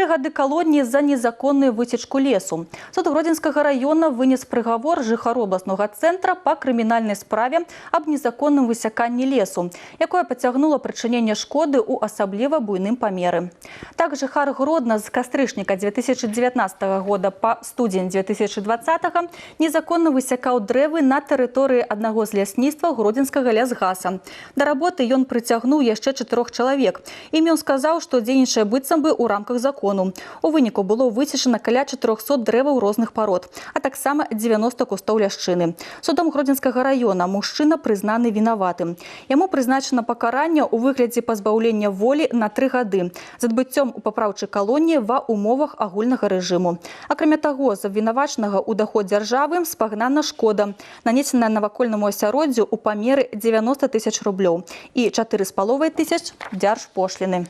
3 гады колонии за незаконную высечку лесу. Суд Гродзенского района вынес приговор жыхару областного центра по криминальной справе об незаконном высяканні лесу, якое поцягнуло причинение шкоды у особливо буйным памеры. Так жыхар Гродна с кастрычніка 2019 года по студень 2020 незаконно высякаў дрэвы на тэрыторыі аднаго з лясніцтва Гродзенскага лясгаса. Да работы ён прыцягнуў яшчэ 4 чалавек. Ім ён сказаў, што дзейнічае быццам бы ў рамках закону. У выніку было высечана каля 400 дрэваў розных парод, а таксама 90 кустоў ляшчыны. Судом Гродзенскага района мужчына прызнаны вінаватым. Яму прызначана пакаранне ў выглядзе пазбаўлення волі на 3 гады з адбыццём у папраўчай калоніі ва умовах агульнага рэжыму. Акрамя таго, з абвінавачанага ў даход дзяржавы спагнана шкода, нанесеная навакольнаму асяроддзю ў памеры 90 000 рублёў і 4,5 тысяч дзяржпошліны.